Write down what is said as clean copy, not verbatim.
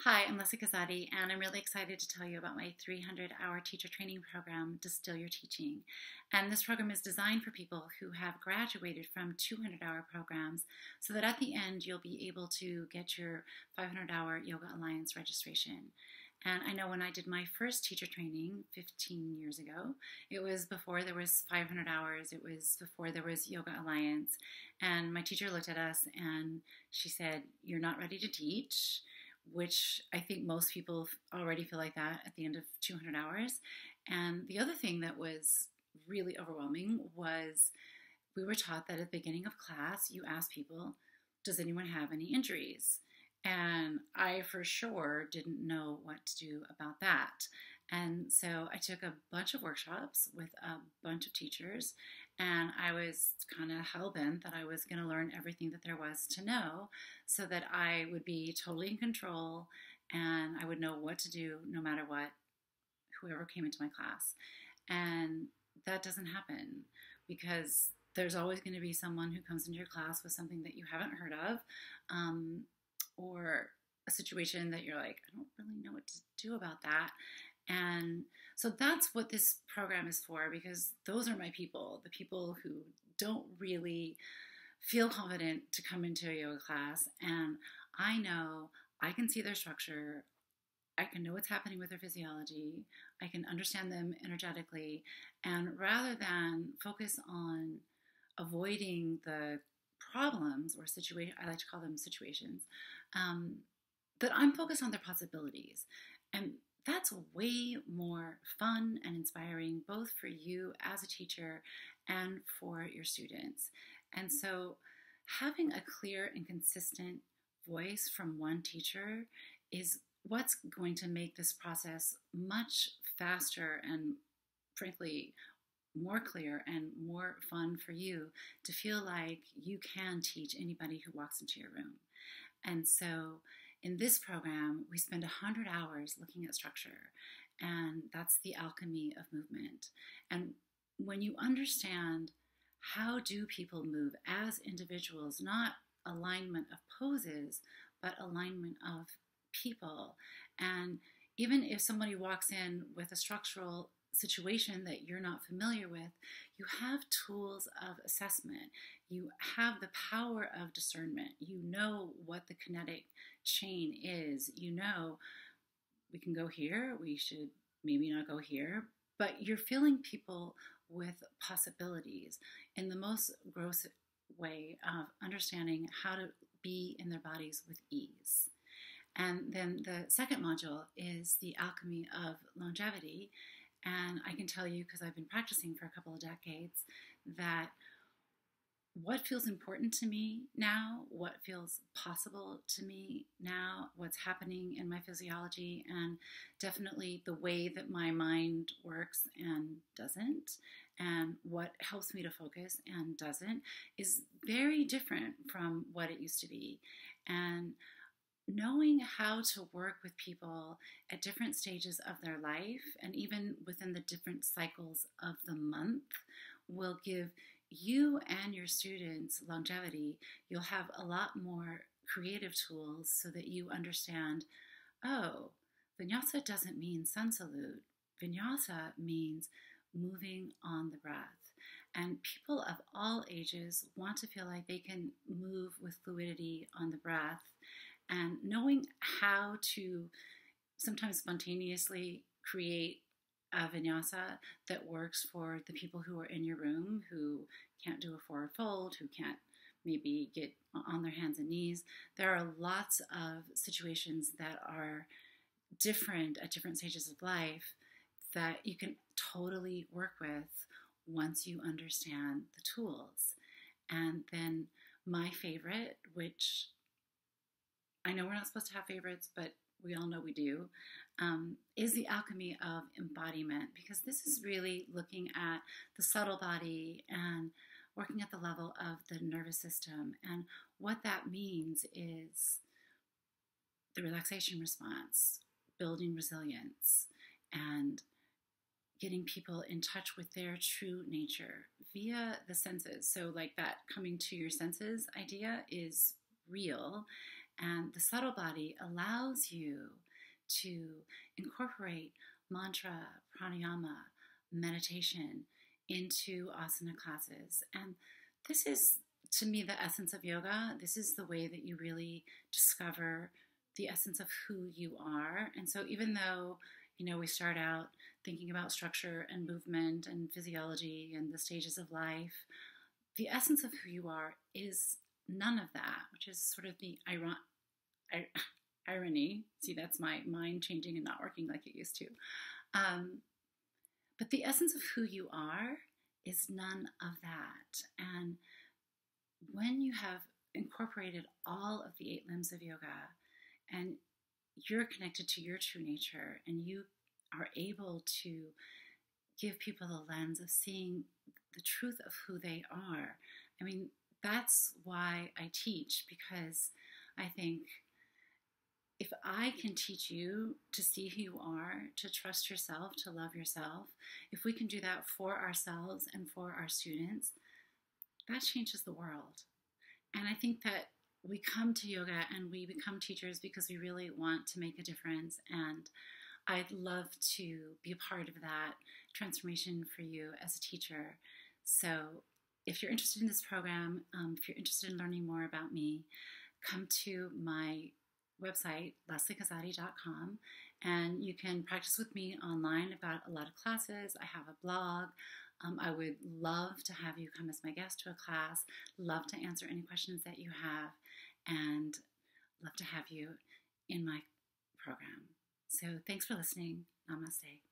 Hi, I'm Leslie Kazadi, and I'm really excited to tell you about my 300-hour teacher training program, Distill Your Teaching. And this program is designed for people who have graduated from 200-hour programs so that at the end you'll be able to get your 500-hour Yoga Alliance registration. And I know when I did my first teacher training 15 years ago, it was before there was 500 hours, it was before there was Yoga Alliance. And my teacher looked at us and she said, "You're not ready to teach," which I think most people already feel like that at the end of 200 hours. And the other thing that was really overwhelming was we were taught that at the beginning of class, you ask people, "Does anyone have any injuries?" And I for sure didn't know what to do about that. And so I took a bunch of workshops with a bunch of teachers, and I was kind of hell bent that I was going to learn everything that there was to know so that I would be totally in control and I would know what to do no matter what, whoever came into my class. And that doesn't happen because there's always going to be someone who comes into your class with something that you haven't heard of, or a situation that you're like, "I don't really know what to do about that." And so that's what this program is for, because those are my people, the people who don't really feel confident to come into a yoga class. And I know I can see their structure. I can know what's happening with their physiology. I can understand them energetically. And rather than focus on avoiding the problems or situation, I like to call them situations, that I'm focused on their possibilities. And that's way more fun and inspiring, both for you as a teacher and for your students. And so having a clear and consistent voice from one teacher is what's going to make this process much faster and, frankly, more clear and more fun for you to feel like you can teach anybody who walks into your room. And so in this program, we spend 100 hours looking at structure, and that's the alchemy of movement. And when you understand how do people move as individuals, not alignment of poses, but alignment of people. And even if somebody walks in with a structural situation that you're not familiar with, you have tools of assessment. You have the power of discernment. You know what the kinetic chain is. You know, we can go here, we should maybe not go here, but you're filling people with possibilities in the most gross way of understanding how to be in their bodies with ease. And then the second module is the alchemy of longevity. And I can tell you, because I've been practicing for a couple of decades, that what feels important to me now, what feels possible to me now, what's happening in my physiology, and definitely the way that my mind works and doesn't, and what helps me to focus and doesn't, is very different from what it used to be. And knowing how to work with people at different stages of their life and even within the different cycles of the month will give you and your students longevity. You'll have a lot more creative tools so that you understand, oh, vinyasa doesn't mean sun salute. Vinyasa means moving on the breath. And people of all ages want to feel like they can move with fluidity on the breath. And knowing how to sometimes spontaneously create a vinyasa that works for the people who are in your room, who can't do a forward fold, who can't maybe get on their hands and knees. There are lots of situations that are different at different stages of life that you can totally work with once you understand the tools. And then my favorite, which I know we're not supposed to have favorites, but we all know we do, is the alchemy of embodiment, because this is really looking at the subtle body and working at the level of the nervous system. And what that means is the relaxation response, building resilience, and getting people in touch with their true nature via the senses. So like that coming to your senses idea is real. And the subtle body allows you to incorporate mantra, pranayama, meditation into asana classes. And this is, to me, the essence of yoga. This is the way that you really discover the essence of who you are. And so even though, we start out thinking about structure and movement and physiology and the stages of life, the essence of who you are is none of that, which is sort of the irony. See, that's my mind changing and not working like it used to. But the essence of who you are is none of that. And when you have incorporated all of the 8 limbs of yoga and you're connected to your true nature and you are able to give people the lens of seeing the truth of who they are. I mean, that's why I teach, because I think if I can teach you to see who you are, to trust yourself, to love yourself, if we can do that for ourselves and for our students, that changes the world. And I think that we come to yoga and we become teachers because we really want to make a difference. And I'd love to be a part of that transformation for you as a teacher. So if you're interested in this program, if you're interested in learning more about me, come to my website, lesliekazadi.com, and you can practice with me online. I've got a lot of classes. I have a blog. I would love to have you come as my guest to a class, love to answer any questions that you have, and love to have you in my program. So thanks for listening. Namaste.